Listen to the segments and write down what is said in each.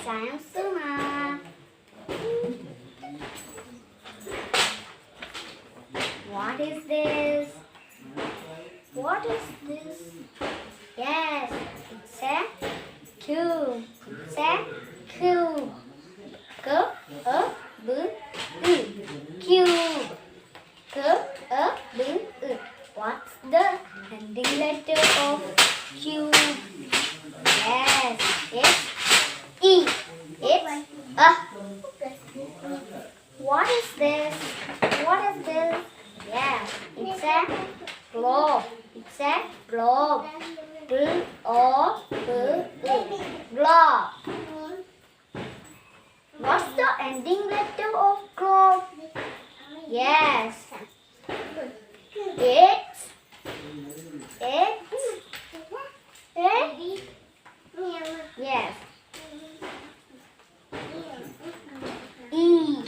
I am Suhan. What is this? What is this? Yes, it's a cube. It's a cube. Cube. What's the ending letter of cube? Yes, it's E. It's a. What is this? What is this? Yes, it's a globe. It's a globe. Globe. What's the ending letter of globe? Yes, it's yes. E.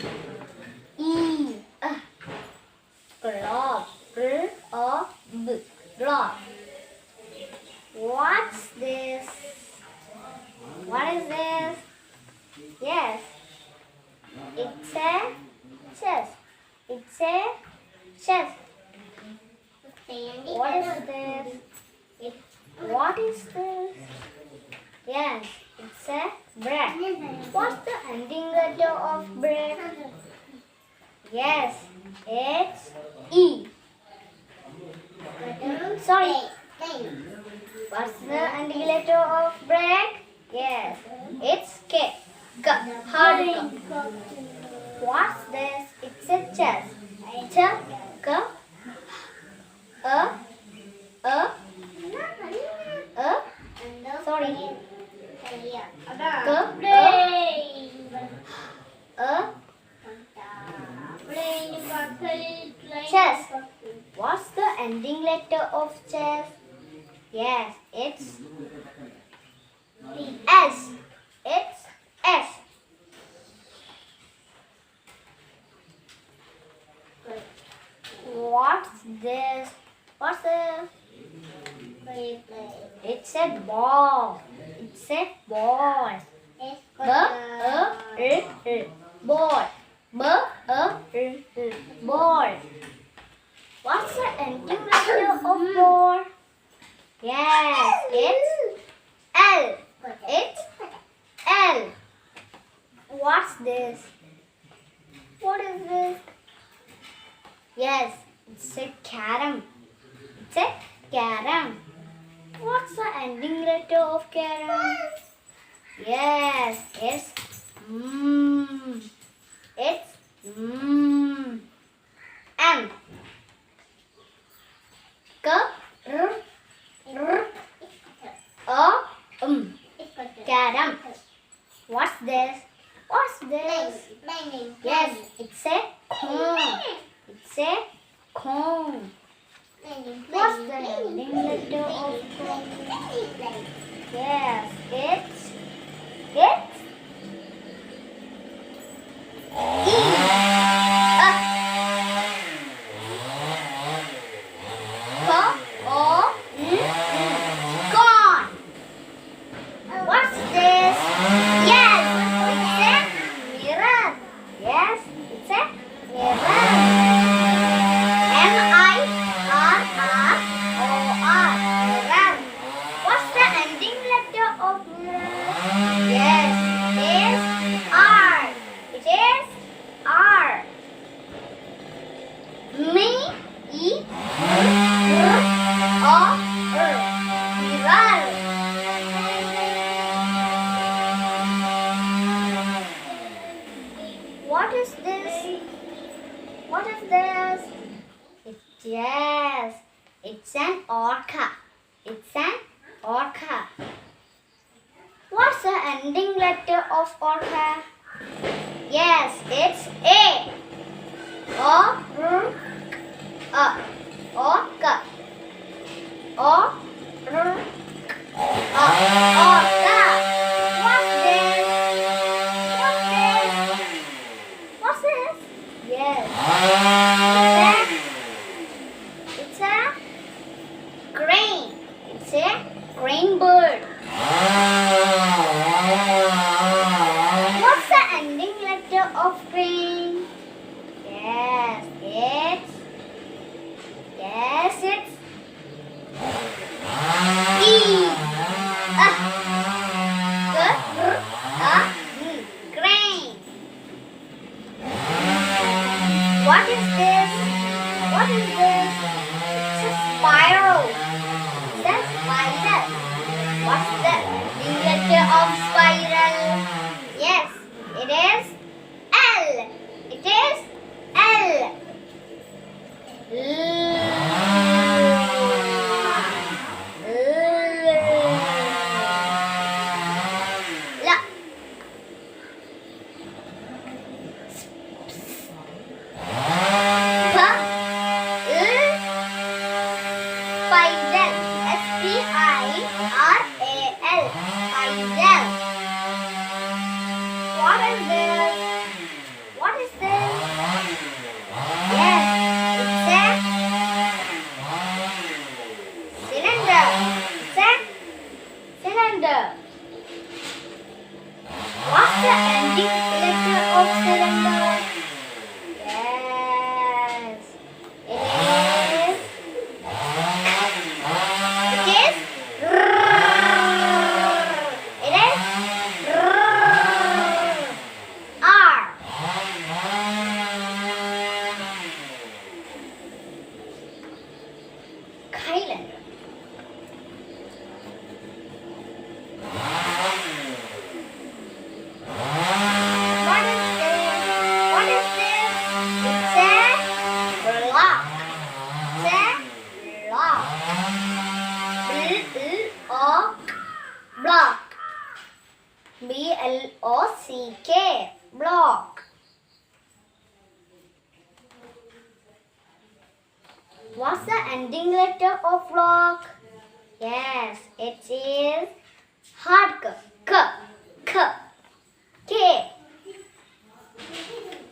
Globe. Globe. What's this? What is this? Yes, it's a chest. It's a chest. What is this? What is this? Yes, it's a bread. What's the ending letter of bread? Yes, it's E. Sorry. What's the ending letter of bread? Yes, it's K. Hard K. What's this? It's a chest. Sorry. Chest. What's the ending letter of chest? Yes, it's S. It's S. What's this? What's this? It's a ball. It's a ball. Ball. Ball. What's the ending letter of ball? Yes, it's L. It's L. What's this? What is this? Yes, it's a carom. It's a carom. What's the ending letter of carom? Yes, it's It's M. Carom. What's this? What's this? Yes, it's a cone. It's a cone. What's the ending letter of cone? Yes, it's E. Gone. What's this? Yes, it's a mirror. Yes, it's a mirror. M-I-R-R-O-R. Mirror. What's the ending letter of mirror? Yes, it's R. It is R. Me, E, O, mirror. What is this? What is this? Yes, it's an orca. It's an orca. What's the ending letter of orca? Yes, it's A. Orca. Orca. What's this? What's this? What's this? Yes. It's a crane. It's a crane bird. B-L-O-C-K. Block. What's the ending letter of block? Yes, it is hard K. K. K.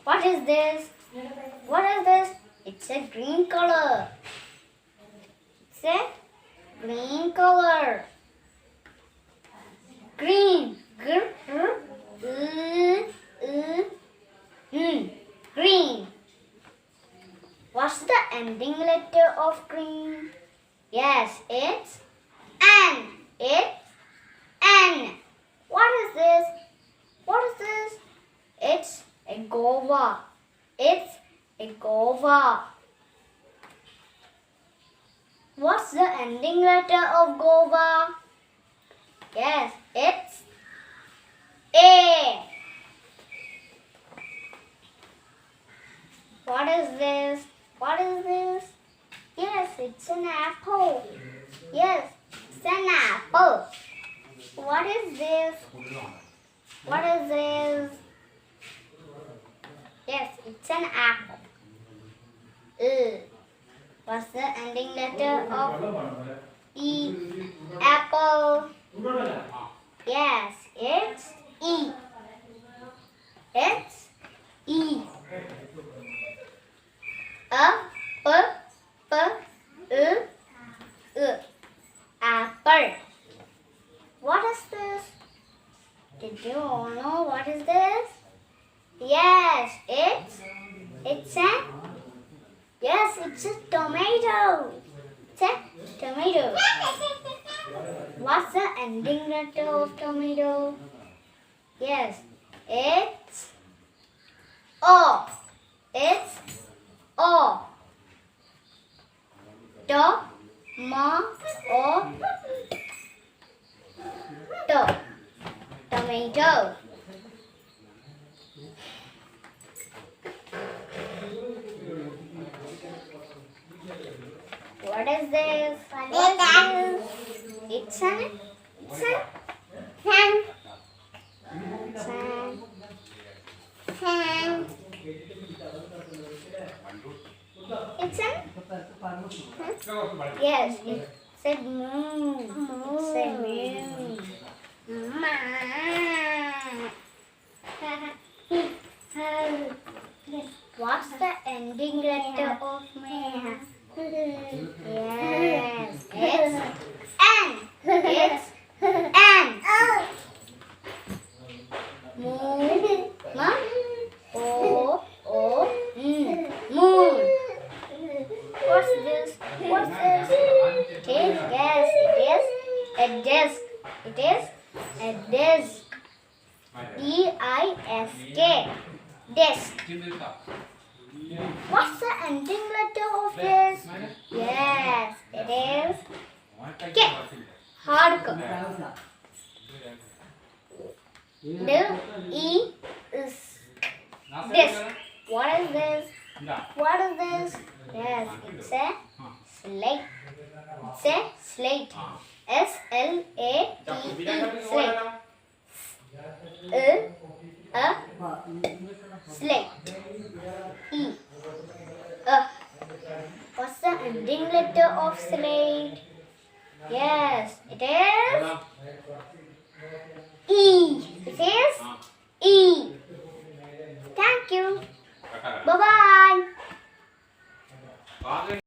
What is this? What is this? It's a green color. It's a green color. Green. Green. What's the ending letter of green? Yes, it's N. It's N. What is this? What is this? It's a guava. It's a guava. What's the ending letter of guava? Yes, it's A. What is this? What is this? Yes, it's an apple. Yes, it's an apple. What is this? What is this? Yes, it's an apple. What's the ending letter of E? Apple. Yes, it's E. It's E. Apple. What is this? Did you all know what is this? Yes, it's a tomato. It's a tomato. What's the ending letter of tomato? Yes, it's O. It's O. Tomato. What is this? What is this? It's an fan. It's an yes, it said moon. It said moon. What's the ending letter of man? Yes, it's N. It's N. Moon. Moon. What's this? What's this? Yes, it is a desk. It is a desk. D-I-S-K. Desk. What's the ending letter of this? Yes, it is K. Hard K. D-E is desk. What is this? What is this? Yes, it's a slate. It's a slate. S-L-A-T-E. Slate. Slate. E. What's the ending letter of slate? Yes, it is E. It is E. Thank you. Bye-bye.